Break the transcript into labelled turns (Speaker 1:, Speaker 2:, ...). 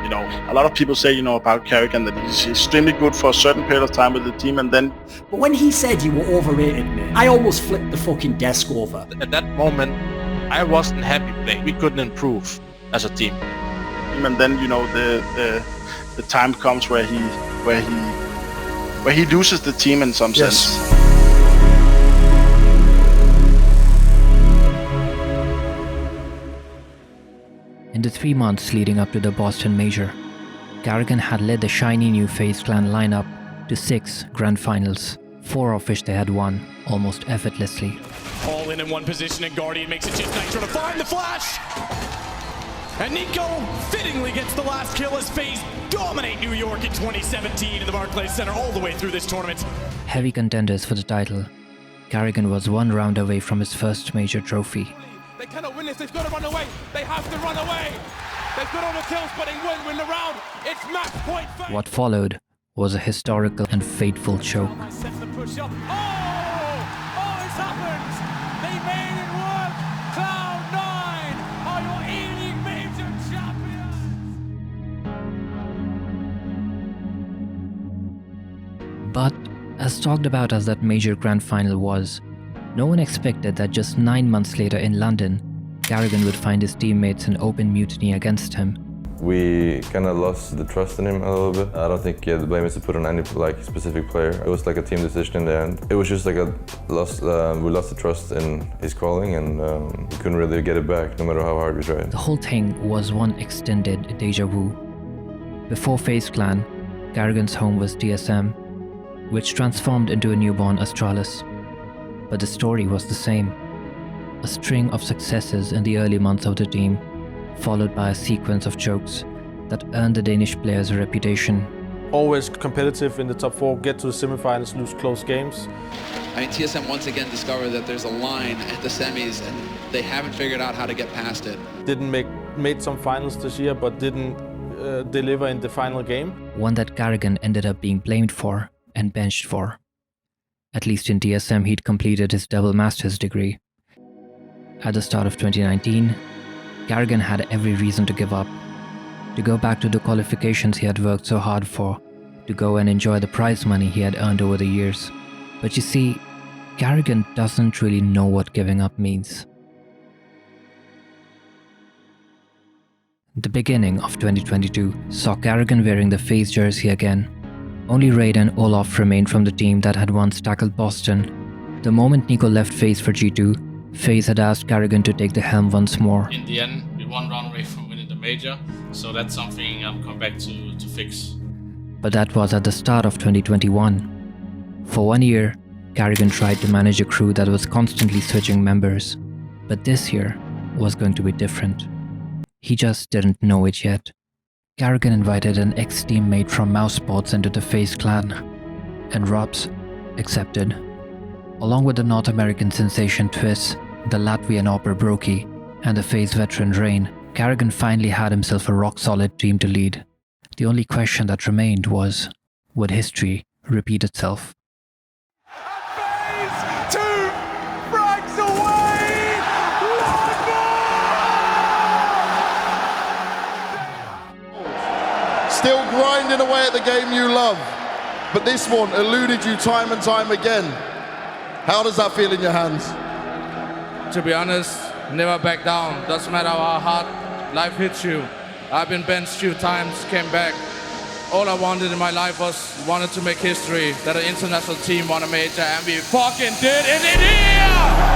Speaker 1: You know, a lot of people say, you know, about Karrigan that he's extremely good for a certain period of time with the team, and then...
Speaker 2: But when he said you were overrated, mate, I almost flipped the fucking desk over.
Speaker 3: At that moment, I wasn't happy playing. We couldn't improve as a team.
Speaker 1: And then, you know, the time comes where he loses the team in some sense.
Speaker 4: In the 3 months leading up to the Boston Major, Karrigan had led the shiny new Faze clan lineup to 6 grand finals, 4 of which they had won almost effortlessly.
Speaker 5: All in one position, and Guardian makes it just Nitro to find the flash! And Nico fittingly gets the last kill as Faze dominate New York in 2017 in the Barclays Center all the way through this tournament.
Speaker 4: Heavy contenders for the title, Karrigan was 1 round away from his first major trophy.
Speaker 6: They cannot win this, they've got to run away. They have to run away. They've got all the kills, but they won't win the round. It's match point.
Speaker 4: What followed was a historical and fateful choke.
Speaker 6: Sets the push up. Oh, it's happened. They made it work. Cloud9 are your E-League major champions.
Speaker 4: But as talked about as that major grand final was, no one expected that just 9 months later in London, Karrigan would find his teammates in open mutiny against him.
Speaker 7: We kind of lost the trust in him a little bit. I don't think the blame is to put on any specific player. It was like a team decision in the end. It was just like we lost the trust in his calling, and we couldn't really get it back no matter how hard we tried.
Speaker 4: The whole thing was one extended deja vu. Before Faze Clan, Karrigan's home was DSM, which transformed into a newborn Astralis. But the story was the same. A string of successes in the early months of the team, followed by a sequence of chokes that earned the Danish players a reputation.
Speaker 8: Always competitive in the top 4, get to the semifinals, lose close games.
Speaker 9: I mean, TSM once again discovered that there's a line at the semis and they haven't figured out how to get past it.
Speaker 8: Didn't made some finals this year, but didn't deliver in the final game.
Speaker 4: One that Karrigan ended up being blamed for and benched for. At least in DSM, he'd completed his double master's degree. At the start of 2019, Karrigan had every reason to give up, to go back to the qualifications he had worked so hard for, to go and enjoy the prize money he had earned over the years. But you see, Karrigan doesn't really know what giving up means. The beginning of 2022 saw Karrigan wearing the Faze jersey again. Only Raid and Olaf remained from the team that had once tackled Boston. The moment Nico left Faze for G2, Faze had asked Karrigan to take the helm once more.
Speaker 10: In the end, we 1 round away from winning the major, so that's something I'm coming back to fix.
Speaker 4: But that was at the start of 2021. For 1 year, Karrigan tried to manage a crew that was constantly switching members. But this year was going to be different. He just didn't know it yet. Karrigan invited an ex-teammate from Mouse Sports into the Faze clan, and Robs accepted. Along with the North American sensation Twiz, the Latvian Opera Brokey, and the Faze veteran Rain, Karrigan finally had himself a rock-solid team to lead. The only question that remained was, would history repeat itself?
Speaker 6: Faze 2 frags away!
Speaker 11: Still grinding away at the game you love, but this one eluded you time and time again. How does that feel in your hands?
Speaker 10: To be honest, never back down. Doesn't matter how hard life hits you. I've been benched a few times, came back. All I wanted in my life wanted to make history, that an international team won a major, and we fucking did it in here!